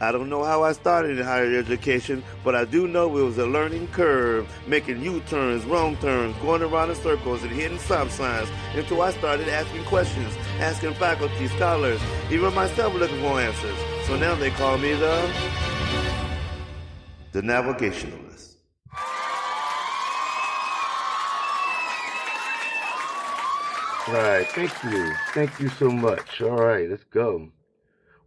I don't know how I started in higher education, but I do know it was a learning curve, making U-turns, wrong turns, going around in circles and hitting stop signs until I started asking questions, asking faculty, scholars, even myself looking for answers. So now they call me the Navigationalist. All right, thank you. Thank you so much. All right, let's go.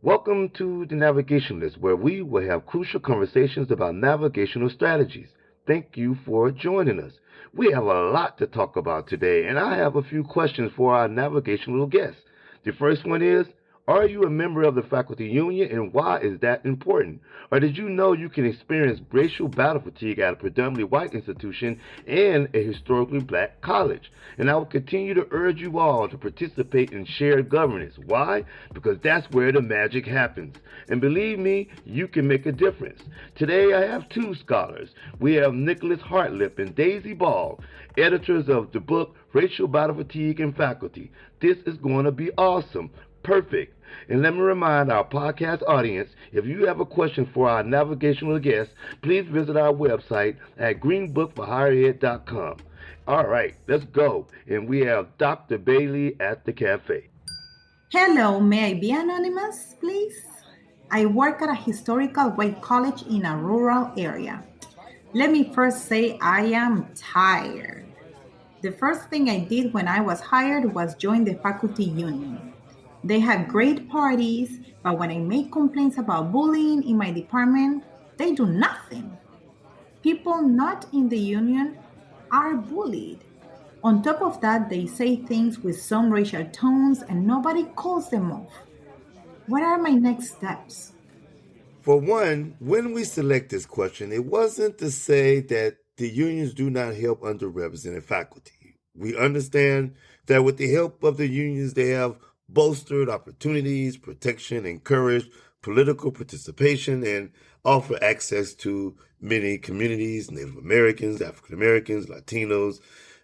Welcome to the Navigationalist, where we will have crucial conversations about navigational strategies. Thank you for joining us. We have a lot to talk about today, and I have a few questions for our navigational guests. The first one is, are you a member of the faculty union, and why is that important? Or did you know you can experience racial battle fatigue at a predominantly white institution and a historically black college? And I will continue to urge you all to participate in shared governance. Why? Because that's where the magic happens. And believe me, you can make a difference. Today I have two scholars. We have Nicholas Hartlep and Daisy Ball, editors of the book Racial Battle Fatigue in Faculty. This is going to be awesome. Perfect. And let me remind our podcast audience, if you have a question for our navigational guests, please visit our website at greenbookforhighered.com. All right, let's go. And we have Dr. Bailey at the cafe. Hello, may I be anonymous, please? I work at a historical white college in a rural area. Let me first say I am tired. The first thing I did when I was hired was join the faculty union. They have great parties, but when I make complaints about bullying in my department, they do nothing. People not in the union are bullied. On top of that, they say things with some racial tones and nobody calls them off. What are my next steps? For one, when we select this question, it wasn't to say that the unions do not help underrepresented faculty. We understand that with the help of the unions, they have bolstered opportunities, protection, encouraged political participation, and offer access to many communities, Native Americans, African Americans, Latinos,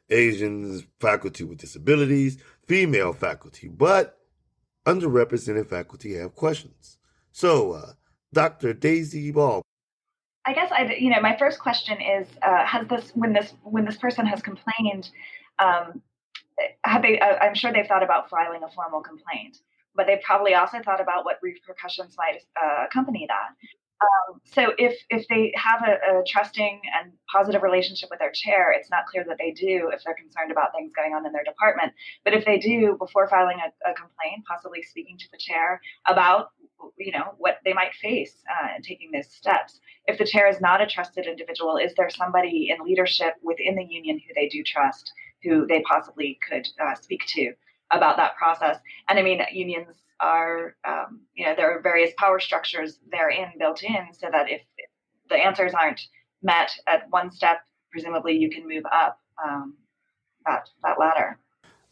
Asians, faculty with disabilities, female faculty. But underrepresented faculty have questions. So, Dr. Daisy Ball. I guess my first question is: when this person has complained, have they? I'm sure they've thought about filing a formal complaint, but they've probably also thought about what repercussions might accompany that. So if they have a trusting and positive relationship with their chair, it's not clear that they do if they're concerned about things going on in their department. But if they do, before filing a complaint, possibly speaking to the chair about what they might face in taking those steps. If the chair is not a trusted individual, is there somebody in leadership within the union who they do trust, who they possibly could speak to about that process? And I mean, unions are, there are various power structures therein built in, so that if the answers aren't met at one step, presumably you can move up that ladder.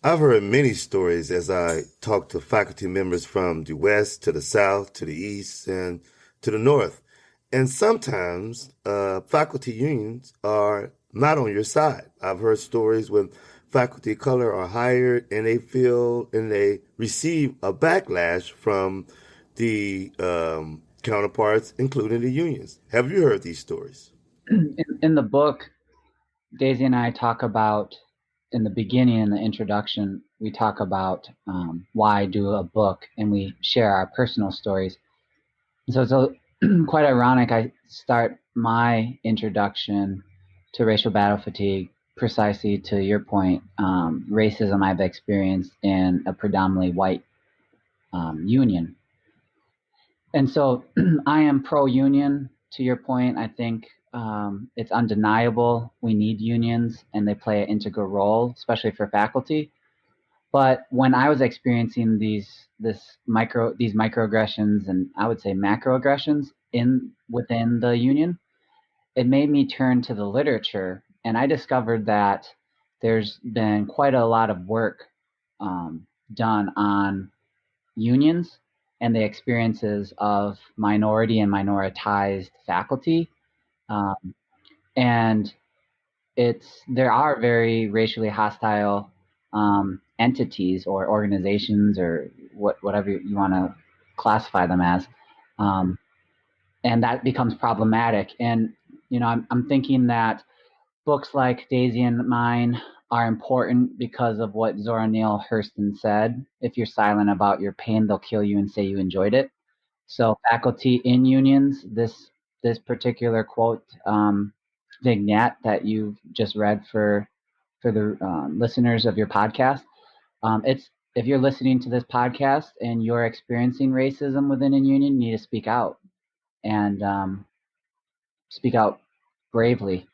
I've heard many stories as I talk to faculty members from the West to the South to the East and to the North. And sometimes faculty unions are not on your side. I've heard stories when faculty of color are hired and they feel and they receive a backlash from the counterparts, including the unions. Have you heard these stories? In the book, Daisy and I talk about, in the beginning, in the introduction, we talk about why do a book, and we share our personal stories. So it's quite ironic. I start my introduction to racial battle fatigue precisely to your point, racism I've experienced in a predominantly white union. And so I am pro-union, to your point. I think it's undeniable we need unions and they play an integral role, especially for faculty. But when I was experiencing these microaggressions, and I would say macroaggressions within the union, it made me turn to the literature, and I discovered that there's been quite a lot of work done on unions and the experiences of minority and minoritized faculty. And there are very racially hostile entities or organizations or whatever you want to classify them as and that becomes problematic. And I'm thinking that books like Daisy and Mine are important because of what Zora Neale Hurston said. If you're silent about your pain, they'll kill you and say you enjoyed it. So faculty in unions, this particular quote vignette that you've just read for the listeners of your podcast, it's if you're listening to this podcast and you're experiencing racism within a union, you need to speak out and speak out bravely.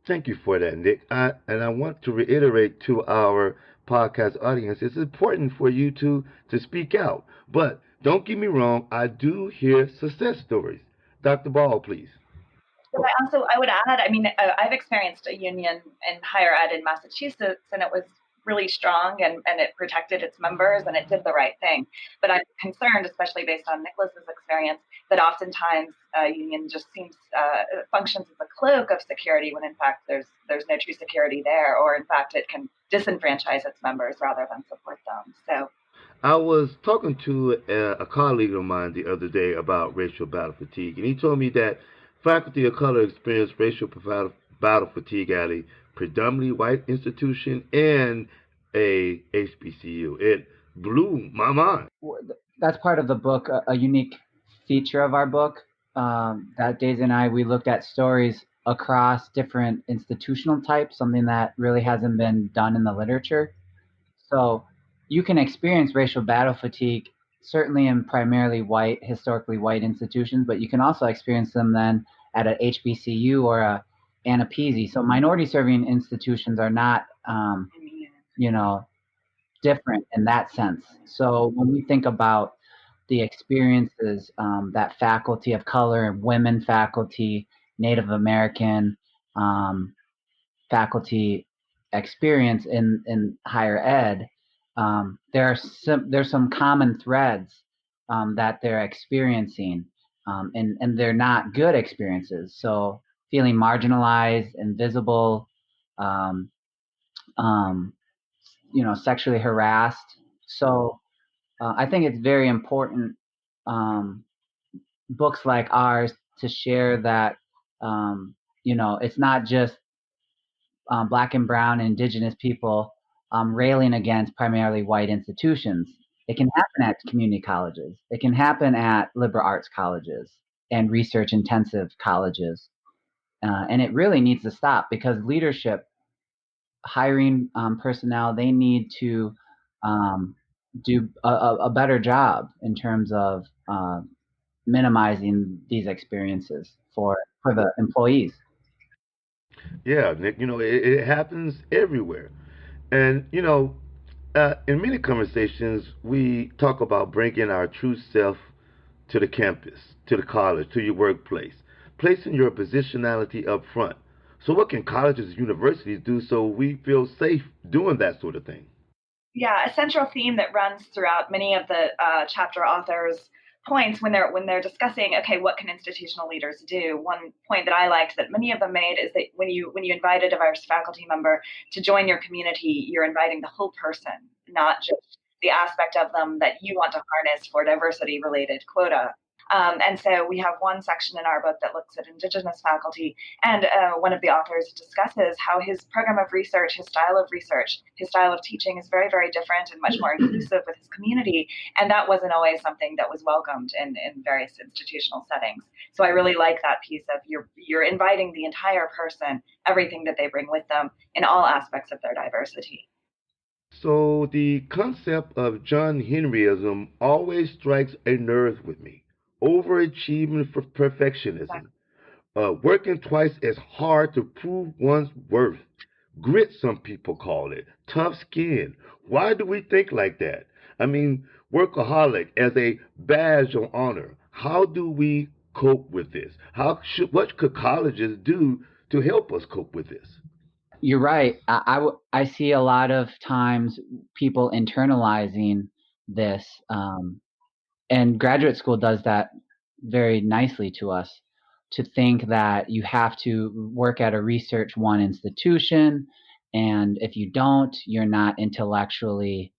Thank you for that, Nick. And I want to reiterate to our podcast audience, it's important for you to speak out. But don't get me wrong, I do hear success stories. Dr. Ball, please. But I would add, I mean, I've experienced a union in higher ed in Massachusetts, and it was really strong, and it protected its members, and it did the right thing. But I'm concerned, especially based on Nicholas's experience, that oftentimes a union just seems functions as a cloak of security when in fact there's no true security there, or in fact it can disenfranchise its members rather than support them. So I was talking to a colleague of mine the other day about racial battle fatigue, and he told me that faculty of color experience racial battle fatigue at a predominantly white institution and a HBCU. It blew my mind. That's part of the book, a unique feature of our book. That Daisy and we looked at stories across different institutional types, something that really hasn't been done in the literature. So you can experience racial battle fatigue certainly in primarily white, historically white institutions, but you can also experience them then at a HBCU or a Anapesi. So minority serving institutions are not, different in that sense. So when we think about the experiences that faculty of color and women faculty, Native American faculty experience in higher ed, there's some common threads that they're experiencing, and they're not good experiences. So feeling marginalized, invisible, um, um, sexually harassed. So I think it's very important, books like ours, to share that it's not just Black and brown and indigenous people railing against primarily white institutions. It can happen at community colleges. It can happen at liberal arts colleges and research intensive colleges. And it really needs to stop, because leadership, hiring personnel, they need to do a better job in terms of minimizing these experiences for the employees. Yeah, Nick, it happens everywhere. And, in many conversations, we talk about bringing our true self to the campus, to the college, to your workplace, placing your positionality up front. So, what can colleges and universities do so we feel safe doing that sort of thing? Yeah, a central theme that runs throughout many of the chapter authors' points when they're discussing, okay, what can institutional leaders do? One point that I liked that many of them made is that when you invite a diverse faculty member to join your community, you're inviting the whole person, not just the aspect of them that you want to harness for diversity related quota. And so we have one section in our book that looks at Indigenous faculty, and one of the authors discusses how his program of research, his style of teaching is very, very different and much more inclusive with his community. And that wasn't always something that was welcomed in various institutional settings. So I really like that piece of you're inviting the entire person, everything that they bring with them in all aspects of their diversity. So, the concept of John Henryism always strikes a nerve with me. Overachieving for perfectionism. Working twice as hard to prove one's worth. Grit, some people call it. Tough skin. Why do we think like that? I mean, workaholic as a badge of honor. How do we cope with this? What could colleges do to help us cope with this? You're right. I see a lot of times people internalizing this, and graduate school does that very nicely to us, to think that you have to work at a research one institution, and if you don't, you're not intellectually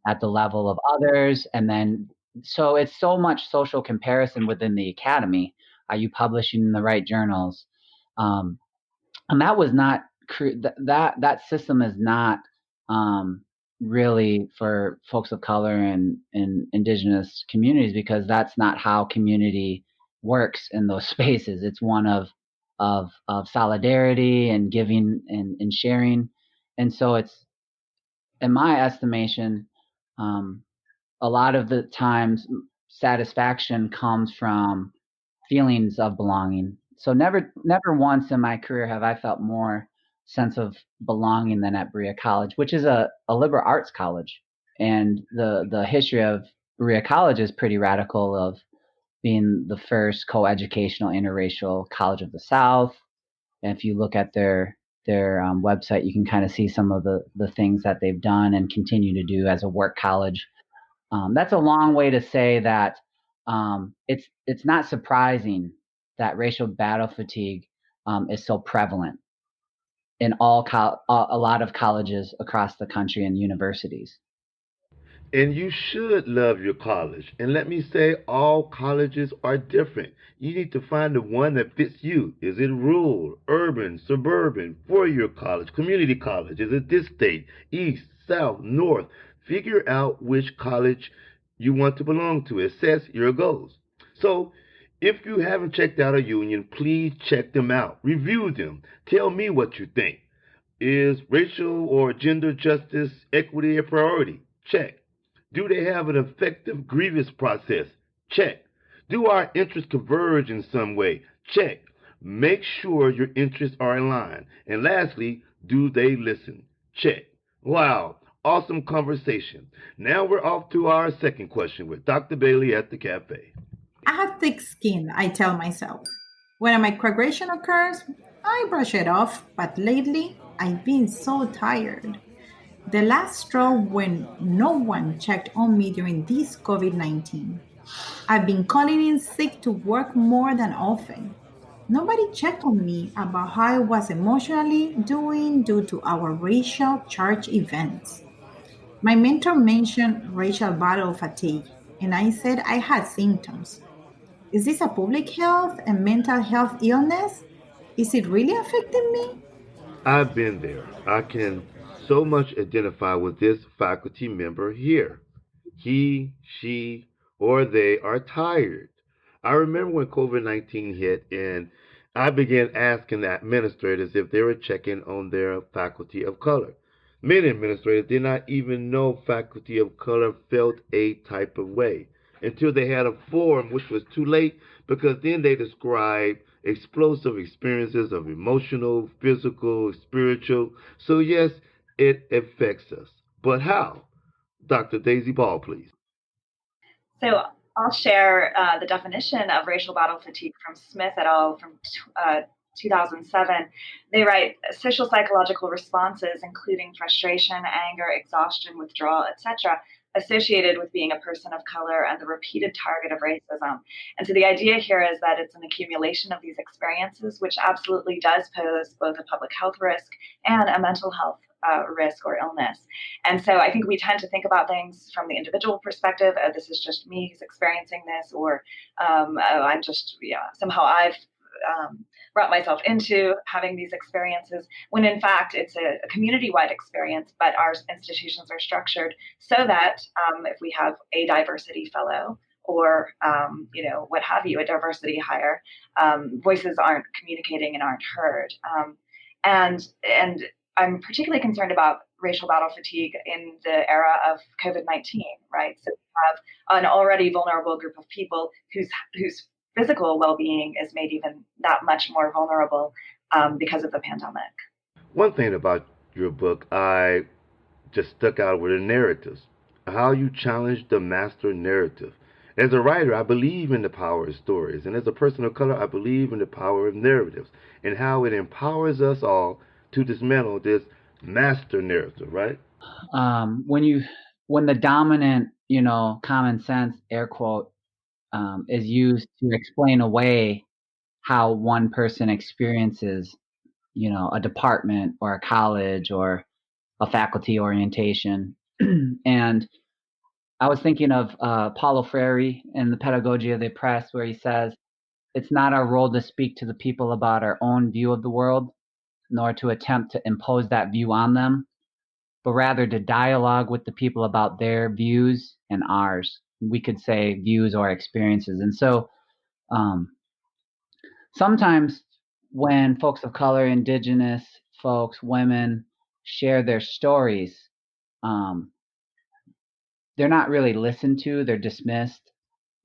at the level of others, and then so it's so much social comparison within the academy. Are you publishing in the right journals? And that was not that system is not really for folks of color and indigenous communities, because that's not how community works in those spaces. It's one of solidarity and giving and sharing. And so it's, in my estimation, a lot of the times satisfaction comes from feelings of belonging. So never once in my career have I felt more sense of belonging than at Berea College, which is a liberal arts college. And the history of Berea College is pretty radical, of being the first co-educational interracial college of the South. And if you look at their website, you can kind of see some of the things that they've done and continue to do as a work college. That's a long way to say that it's not surprising that racial battle fatigue is so prevalent in a lot of colleges across the country and universities. And you should love your college. And let me say, all colleges are different. You need to find the one that fits you. Is it rural, urban, suburban, four-year college, community college? Is it this state, east, south, north? Figure out which college you want to belong to. Assess your goals. So, if you haven't checked out a union, please check them out. Review them. Tell me what you think. Is racial or gender justice, equity a priority? Check. Do they have an effective grievance process? Check. Do our interests converge in some way? Check. Make sure your interests are in line. And lastly, do they listen? Check. Wow, awesome conversation. Now we're off to our second question with Dr. Bailey at the cafe. I have thick skin, I tell myself. When a microaggression occurs, I brush it off, but lately I've been so tired. The last straw when no one checked on me during this COVID 19. I've been calling in sick to work more than often. Nobody checked on me about how I was emotionally doing due to our racial charge events. My mentor mentioned racial battle fatigue, and I said I had symptoms. Is this a public health and mental health illness? Is it really affecting me? I've been there. I can so much identify with this faculty member here. He, she, or they are tired. I remember when COVID 19 hit and I began asking the administrators if they were checking on their faculty of color. Many administrators did not even know faculty of color felt a type of way until they had a forum, which was too late because then they described explosive experiences of emotional, physical, spiritual. So, yes, it affects us. But how? Dr. Daisy Ball, please. So I'll share the definition of racial battle fatigue from Smith et al. From 2007. They write social psychological responses, including frustration, anger, exhaustion, withdrawal, etc., associated with being a person of color and the repeated target of racism. And so the idea here is that it's an accumulation of these experiences, which absolutely does pose both a public health risk and a mental health risk or illness. And so I think we tend to think about things from the individual perspective. This is just me who's experiencing this, or I'm just, somehow I've brought myself into having these experiences, when in fact it's a community-wide experience, but our institutions are structured so that if we have a diversity fellow or what have you, a diversity hire, voices aren't communicating and aren't heard. And I'm particularly concerned about racial battle fatigue in the era of COVID-19, right? So we have an already vulnerable group of people whose physical well-being is made even that much more vulnerable because of the pandemic. One thing about your book I just stuck out were the narratives, how you challenge the master narrative. As a writer, I believe in the power of stories, and as a person of color, I believe in the power of narratives and how it empowers us all to dismantle this master narrative, right? When the dominant, common sense air quote is used to explain away how one person experiences, a department or a college or a faculty orientation, and I was thinking of Paulo Freire in the Pedagogy of the Oppressed, where he says, it's not our role to speak to the people about our own view of the world, nor to attempt to impose that view on them, but rather to dialogue with the people about their views and ours. We could say views or experiences. And so sometimes when folks of color, indigenous folks, women share their stories, they're not really listened to, they're dismissed,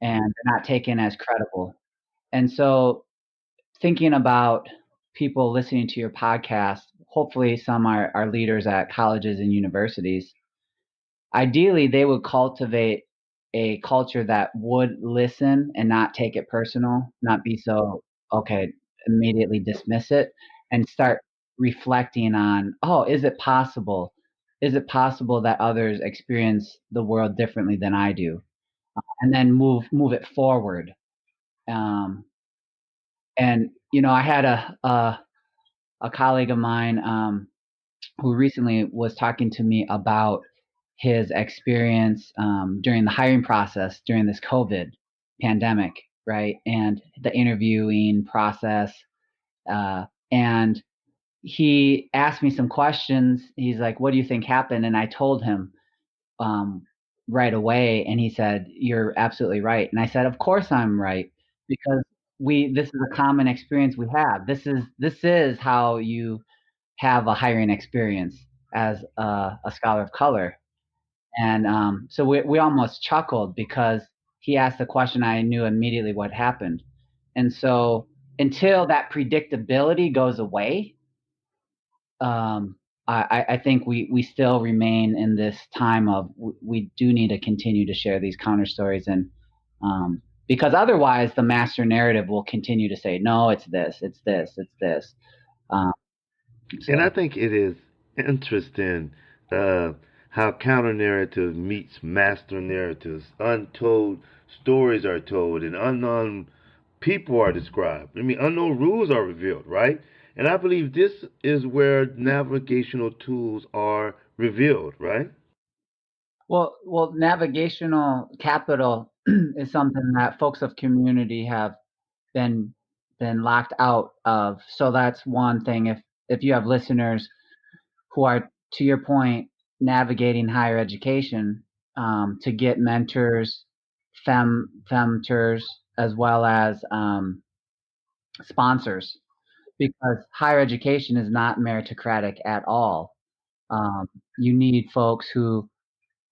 and they're not taken as credible. And so thinking about people listening to your podcast, hopefully some are leaders at colleges and universities. Ideally, they would cultivate a culture that would listen and not take it personal, not be so, okay, immediately dismiss it, and start reflecting on, oh, is it possible? Is it possible that others experience the world differently than I do? And then move it forward. And I had a colleague of mine who recently was talking to me about his experience during the hiring process during this COVID pandemic, right? And the interviewing process. And he asked me some questions. He's like, what do you think happened? And I told him right away. And he said, you're absolutely right. And I said, of course I'm right, because this is a common experience we have. This is how you have a hiring experience as a scholar of color. And so we almost chuckled because he asked the question, I knew immediately what happened. And so until that predictability goes away, I think we still remain in this time of we do need to continue to share these counter stories, and because otherwise the master narrative will continue to say, no, it's this, it's this, it's this. And I think it is interesting uh, how counter narrative meets master narratives. Untold stories are told, and unknown people are described. I mean, unknown rules are revealed, right? And I believe this is where navigational tools are revealed, right? Well, navigational capital is something that folks of community have been locked out of. So that's one thing. If you have listeners who are, to your point, navigating higher education, to get mentors, femtors, as well as sponsors, because higher education is not meritocratic at all. You need folks who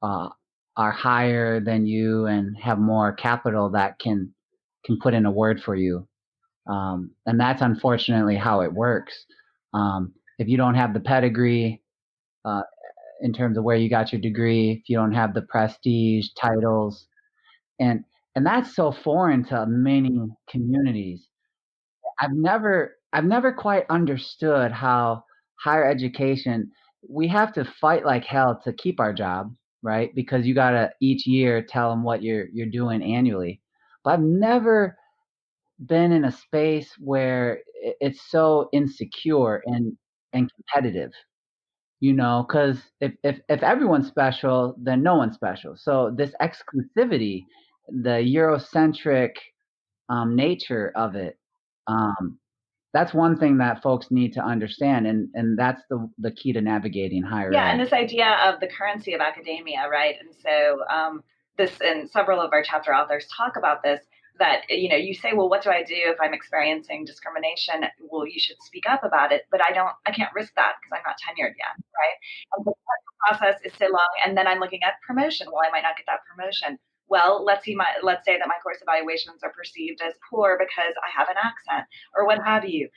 uh, are higher than you and have more capital that can put in a word for you. And that's unfortunately how it works. If you don't have the pedigree uh, in terms of where you got your degree, if you don't have the prestige, titles, and that's so foreign to many communities. I've never quite understood how higher education, we have to fight like hell to keep our job, right? Because you gotta each year tell them what you're doing annually. But I've never been in a space where it's so insecure and competitive, because if everyone's special, then no one's special. So this exclusivity, the Eurocentric nature of it, um, that's one thing that folks need to understand, and that's the key to navigating higher Yeah, ed. and this idea of the currency of academia, right? And so this, and several of our chapter authors talk about this, that, you say, well, what do I do if I'm experiencing discrimination? Well, you should speak up about it, but I can't risk that because I'm not tenured yet, right? And the process is so long, and then I'm looking at promotion. Well, I might not get that promotion. Well, let's say that my course evaluations are perceived as poor because I have an accent or what have you.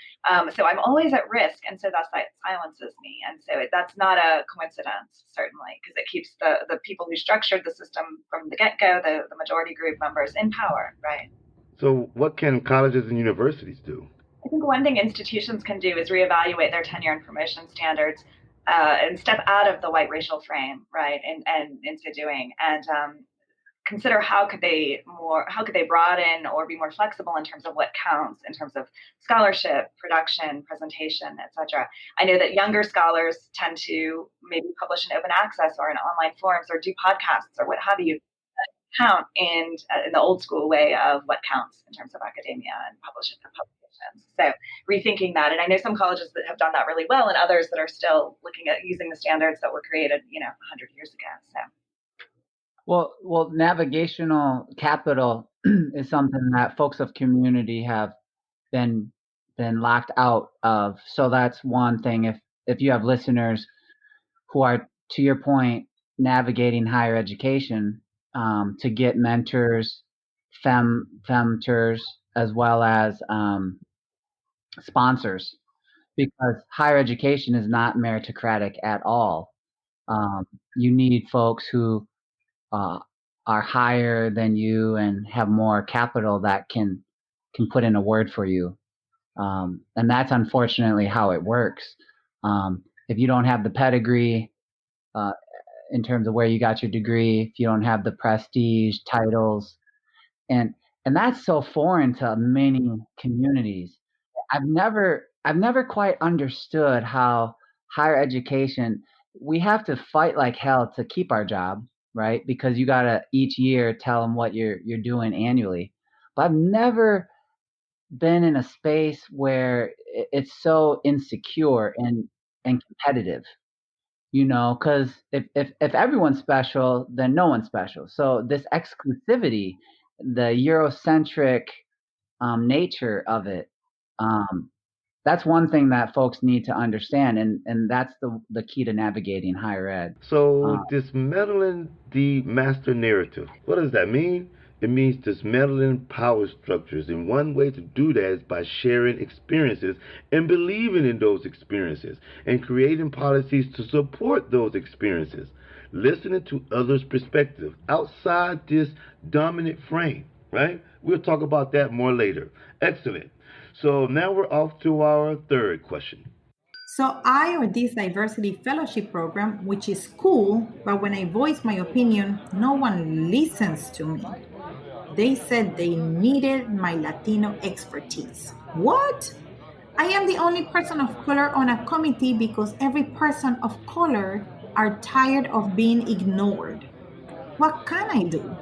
So I'm always at risk, and so that silences me. And so that's not a coincidence, certainly, because it keeps the people who structured the system from the get-go, the majority group members, in power, right? So, what can colleges and universities do? I think one thing institutions can do is reevaluate their tenure and promotion standards, and step out of the white racial frame, right? And in so doing, and consider how could they broaden or be more flexible in terms of what counts in terms of scholarship, production, presentation, etc. I know that younger scholars tend to maybe publish in open access or in online forums or do podcasts or what have you. count in the old school way of what counts in terms of academia and publications. So rethinking that, and I know some colleges that have done that really well, and others that are still looking at using the standards that were created, 100 years ago. So. Well, navigational capital is something that folks of community have been locked out of. So that's one thing. If you have listeners who are, to your point, navigating higher education, to get mentors, femtors, as well as sponsors, because higher education is not meritocratic at all. You need folks who are higher than you and have more capital that can put in a word for you. And that's unfortunately how it works. If you don't have the pedigree in terms of where you got your degree, if you don't have the prestige, titles, and that's so foreign to many communities. I've never quite understood how higher education, we have to fight like hell to keep our job, right? Because you gotta each year tell them what you're doing annually. But I've never been in a space where it's so insecure and competitive, because if everyone's special, then no one's special. So this exclusivity, the Eurocentric nature of it, that's one thing that folks need to understand, and that's the key to navigating higher ed. So, dismantling the master narrative. What does that mean? It means dismantling power structures. And one way to do that is by sharing experiences and believing in those experiences and creating policies to support those experiences. Listening to others' perspective outside this dominant frame, right? We'll talk about that more later. Excellent. So now we're off to our third question. So I or this diversity fellowship program, which is cool, but when I voice my opinion, no one listens to me. They said they needed my Latino expertise. What? I am the only person of color on a committee because every person of color are tired of being ignored. What can I do?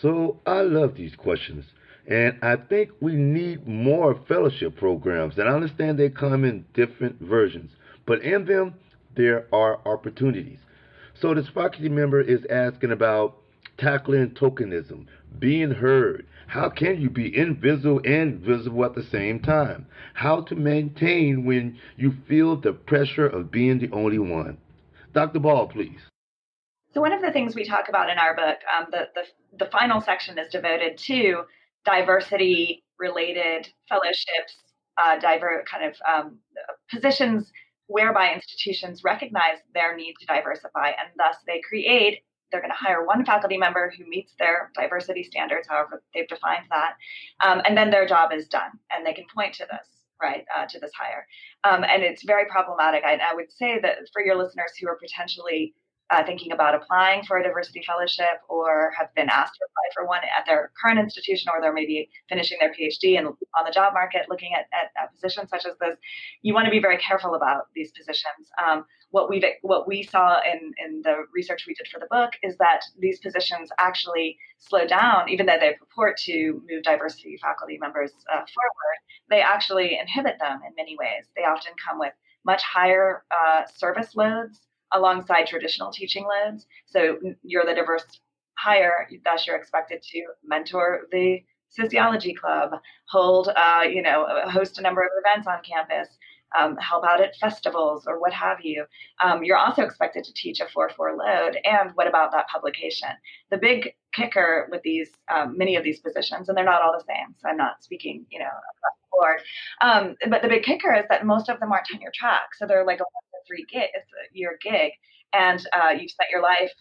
So I love these questions. And I think we need more fellowship programs. And I understand they come in different versions, but in them, there are opportunities. So this faculty member is asking about tackling tokenism, being heard. How can you be invisible and visible at the same time? How to maintain when you feel the pressure of being the only one. Dr. Ball, please. So one of the things we talk about in our book, the final section is devoted to diversity-related fellowships, positions whereby institutions recognize their need to diversify, and thus they're going to hire one faculty member who meets their diversity standards, however they've defined that, and then their job is done, and they can point to this, right, to this hire. And it's very problematic. I would say that for your listeners who are potentially thinking about applying for a diversity fellowship or have been asked to apply for one at their current institution, or they're maybe finishing their PhD and on the job market looking at positions such as this, you want to be very careful about these positions. What we saw in the research we did for the book is that these positions actually slow down, even though they purport to move diversity faculty members forward, they actually inhibit them in many ways. They often come with much higher service loads alongside traditional teaching loads. So you're the diverse hire, thus you're expected to mentor the sociology club, host a number of events on campus, help out at festivals or what have you. You're also expected to teach a 4-4 load. And what about that publication? The big kicker with these, many of these positions, and they're not all the same, so I'm not speaking, across the board, but the big kicker is that most of them aren't tenure track. So they're like a 1-3-year gig, and you've spent your life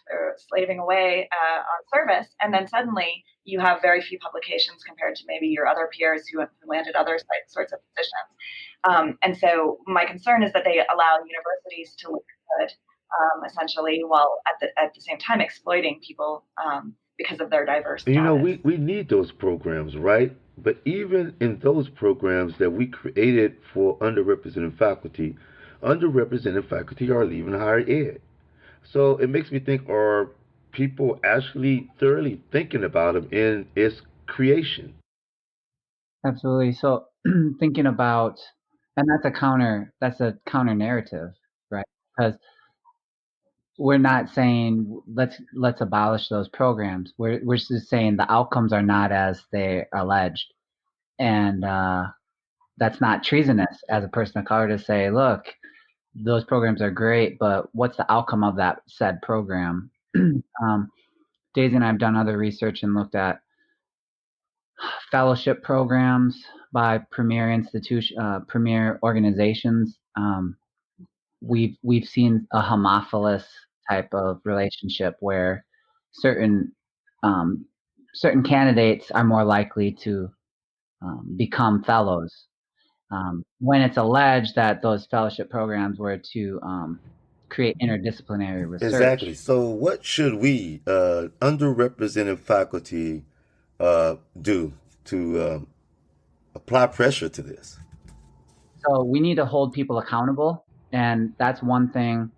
slaving away on service, and then suddenly you have very few publications compared to maybe your other peers who have landed other sorts of positions. And so my concern is that they allow universities to look good, essentially, while at the same time exploiting people because of their diverse status. We need those programs, right? But even in those programs that we created for underrepresented faculty are leaving higher ed. So it makes me think, are people actually thoroughly thinking about them in its creation. Absolutely. So thinking about, and that's a counter narrative, right? Because we're not saying let's abolish those programs. We're just saying the outcomes are not as they alleged, and that's not treasonous as a person of color to say, look, those programs are great, but what's the outcome of that said program? Daisy and I have done other research and looked at fellowship programs by premier organizations. We've seen a homophilous type of relationship where certain certain candidates are more likely to become fellows when it's alleged that those fellowship programs were to create interdisciplinary research. Exactly. So, what should we, underrepresented faculty, do to apply pressure to this? So we need to hold people accountable, and that's one thing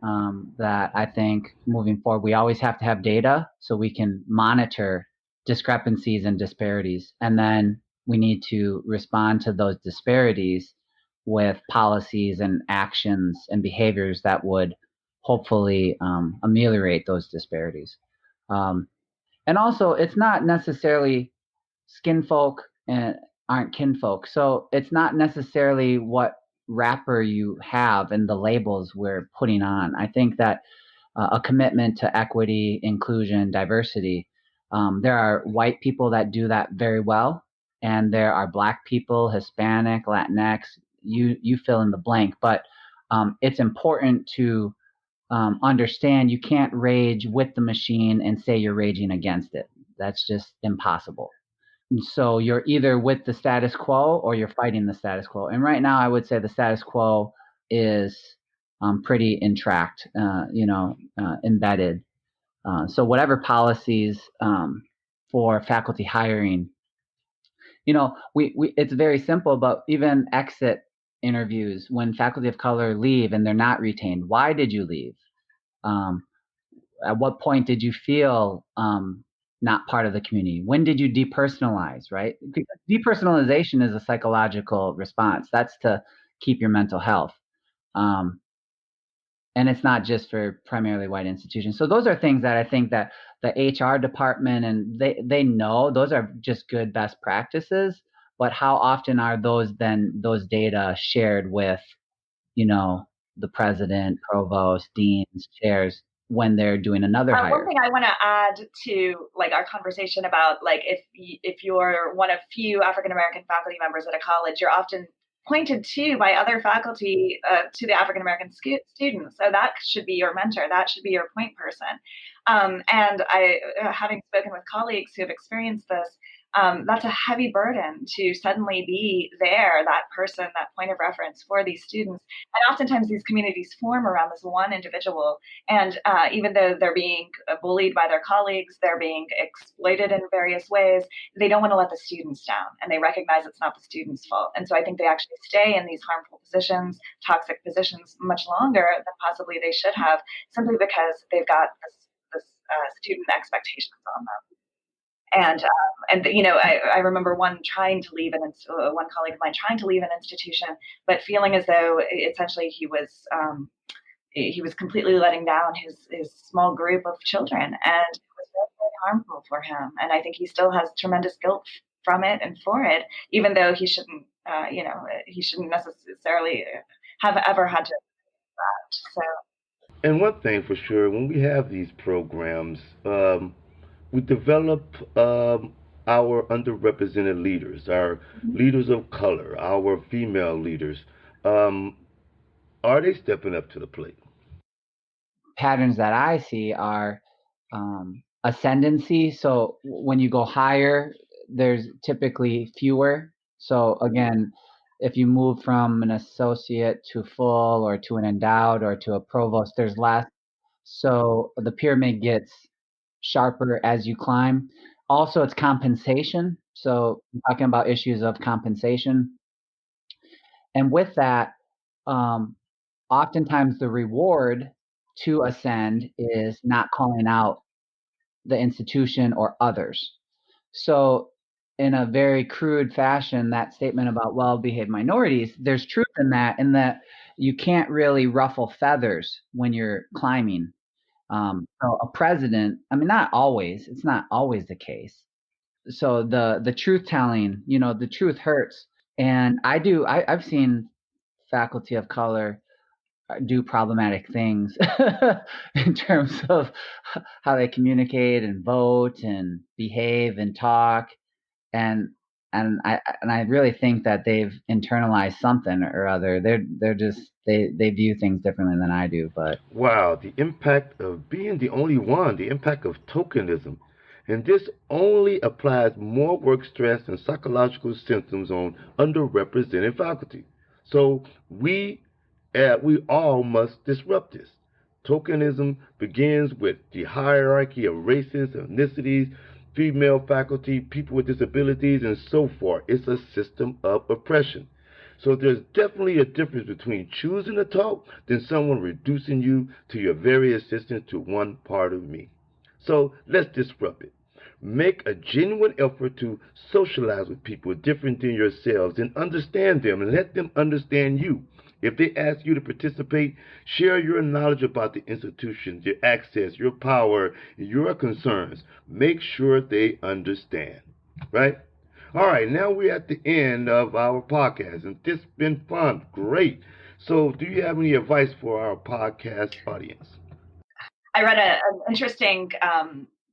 that I think moving forward, we always have to have data so we can monitor discrepancies and disparities, and then we need to respond to those disparities with policies and actions and behaviors that would hopefully ameliorate those disparities. And also, it's not necessarily skin folk and aren't kinfolk. So it's not necessarily what wrapper you have and the labels we're putting on. I think that a commitment to equity, inclusion, diversity. There are white people that do that very well, and there are Black people, Hispanic, Latinx. You fill in the blank, but it's important to understand you can't rage with the machine and say you're raging against it. That's just impossible. So you're either with the status quo or you're fighting the status quo. And right now, I would say the status quo is pretty intact, embedded. So whatever policies for faculty hiring, we it's very simple, but even exit interviews when faculty of color leave and they're not retained, why did you leave? At what point did you feel not part of the community? When did you depersonalize, right? Because depersonalization is a psychological response. That's to keep your mental health. And it's not just for primarily white institutions. So those are things that I think that the HR department and they know those are just good best practices. But how often are those data shared with, the president, provost, deans, chairs when they're doing another hire? One thing I want to add to like our conversation about like if you're one of few African American faculty members at a college, you're often pointed to by other faculty to the African American students. So that should be your mentor. That should be your point person. And I, having spoken with colleagues who have experienced this, that's a heavy burden to suddenly be there, that person, that point of reference for these students. And oftentimes these communities form around this one individual. And even though they're being bullied by their colleagues, they're being exploited in various ways, they don't want to let the students down. And they recognize it's not the students' fault. And so I think they actually stay in these harmful positions, toxic positions, much longer than possibly they should have, simply because they've got this student expectations on them. And I remember one colleague of mine trying to leave an institution, but feeling as though essentially he was completely letting down his small group of children, and it was very, very harmful for him. And I think he still has tremendous guilt from it and for it, even though he shouldn't necessarily have ever had to do that. So. And one thing for sure, when we have these programs, we develop our underrepresented leaders, our leaders of color, our female leaders. Um, are they stepping up to the plate? Patterns that I see are ascendancy. So when you go higher, there's typically fewer. So again, if you move from an associate to full or to an endowed or to a provost, there's less. So the pyramid gets sharper as you climb. Also, it's compensation. So I'm talking about issues of compensation. And with that, oftentimes the reward to ascend is not calling out the institution or others. So in a very crude fashion, that statement about well-behaved minorities, there's truth in that you can't really ruffle feathers when you're climbing. So a president, I mean, not always, it's not always the case. So the truth telling, the truth hurts. And I've seen faculty of color do problematic things in terms of how they communicate and vote and behave and talk. And I really think that they've internalized something or other. They're just they view things differently than I do. But Wow, the impact of being the only one, the impact of tokenism. And this only applies more work stress and psychological symptoms on underrepresented faculty. So we all must disrupt this. Tokenism begins with the hierarchy of races, ethnicities, female faculty, people with disabilities, and so forth. It's a system of oppression. So there's definitely a difference between choosing to talk than someone reducing you to your very existence to one part of me. So let's disrupt it. Make a genuine effort to socialize with people different than yourselves and understand them and let them understand you. If they ask you to participate, share your knowledge about the institution, your access, your power, your concerns. Make sure they understand. Right? All right, now we're at the end of our podcast, and this has been fun. Great. So, do you have any advice for our podcast audience? I read an interesting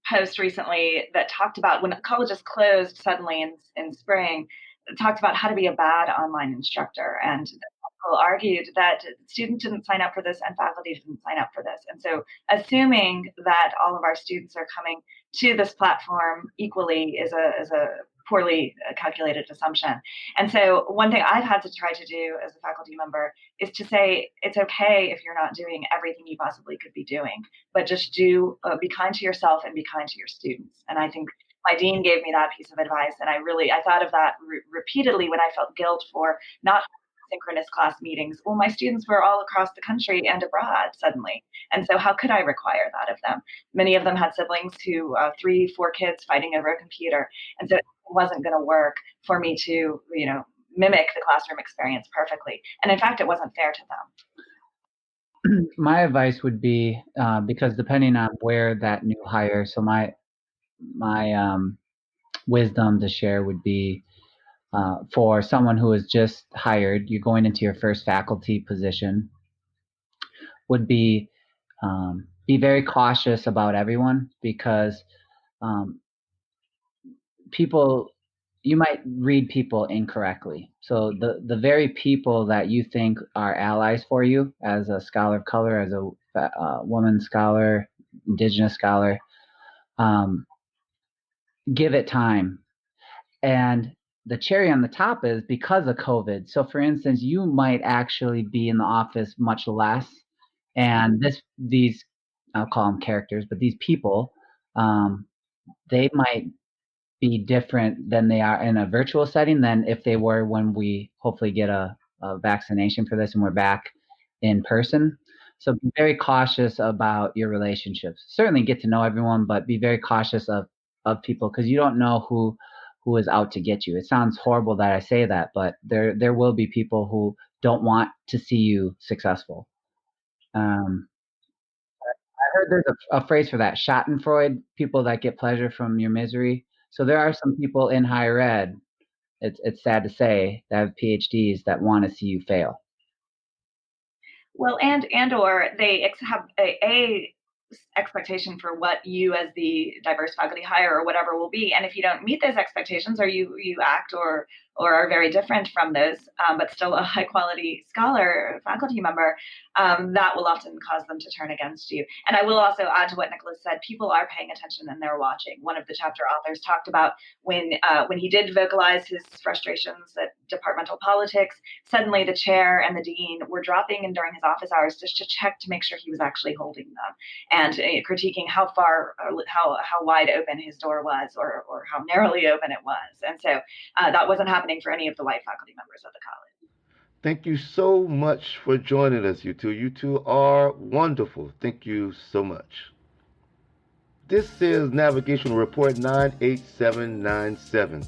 post recently that talked about when colleges closed suddenly in spring, it talked about how to be a bad online instructor. And people argued that students didn't sign up for this and faculty didn't sign up for this. And so assuming that all of our students are coming to this platform equally is a poorly calculated assumption. And so one thing I've had to try to do as a faculty member is to say it's okay if you're not doing everything you possibly could be doing, but just be kind to yourself and be kind to your students. And I think my dean gave me that piece of advice, and I thought of that repeatedly when I felt guilt for not synchronous class meetings. Well, my students were all across the country and abroad suddenly. And so how could I require that of them? Many of them had siblings who, 3, 4 kids fighting over a computer. And so it wasn't going to work for me to, mimic the classroom experience perfectly. And in fact, it wasn't fair to them. My advice would be, because depending on where that new hire, so my wisdom to share would be, for someone who is just hired, you're going into your first faculty position, would be very cautious about everyone, because you might read people incorrectly. So the very people that you think are allies for you as a scholar of color, as a woman scholar, indigenous scholar, give it time. And the cherry on the top is because of COVID. So for instance, you might actually be in the office much less. And these, I'll call them characters, but these people, they might be different than they are in a virtual setting than if they were when we hopefully get a vaccination for this and we're back in person. So be very cautious about your relationships. Certainly get to know everyone, but be very cautious of people, because you don't know who is out to get you. It sounds horrible that I say that, but there will be people who don't want to see you successful. I heard there's a phrase for that, Schadenfreude, people that get pleasure from your misery. So there are some people in higher ed, it's sad to say, that have PhDs that want to see you fail. Well, or they have a expectation for what you as the diverse faculty hire or whatever will be, and if you don't meet those expectations, or you act or are very different from those, but still a high quality scholar or faculty member, that will often cause them to turn against you. And I will also add to what Nicholas said, people are paying attention and they're watching. One of the chapter authors talked about when he did vocalize his frustrations at departmental politics, suddenly the chair and the dean were dropping in during his office hours just to check to make sure he was actually holding them, and critiquing how far, how wide open his door was, or how narrowly open it was. And so that wasn't happening for any of the white faculty members of the college. Thank you so much for joining us, you two. You two are wonderful. Thank you so much. This is Navigational Report 98797.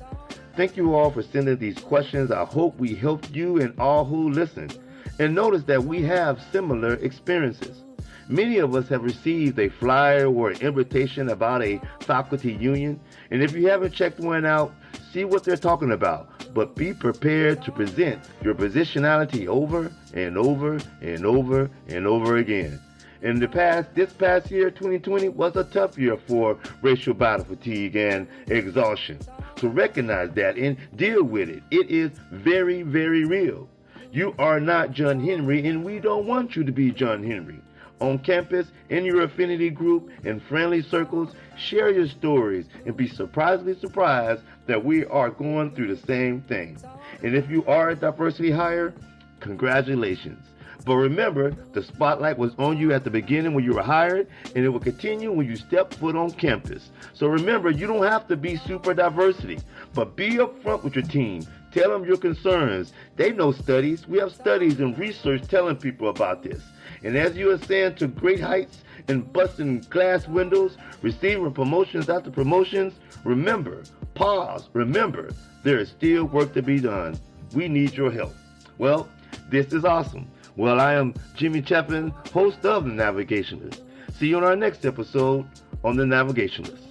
Thank you all for sending these questions. I hope we helped you and all who listened. And notice that we have similar experiences. Many of us have received a flyer or an invitation about a faculty union, and if you haven't checked one out, see what they're talking about, but be prepared to present your positionality over and over and over and over again. In this past year, 2020, was a tough year for racial battle fatigue and exhaustion. So recognize that and deal with it. It is very, very real. You are not John Henry, and we don't want you to be John Henry. On campus, in your affinity group, in friendly circles, share your stories and be surprisingly surprised that we are going through the same thing. And if you are a diversity hire, congratulations. But remember, the spotlight was on you at the beginning when you were hired, and it will continue when you step foot on campus. So remember, you don't have to be super diversity, but be upfront with your team. Tell them your concerns. They know studies. We have studies and research telling people about this. And as you ascend to great heights and busting glass windows, receiving promotions after promotions, remember, pause, remember, there is still work to be done. We need your help. Well, this is awesome. Well, I am Jimmy Chapin, host of The Navigationalist. See you on our next episode on The Navigationalist.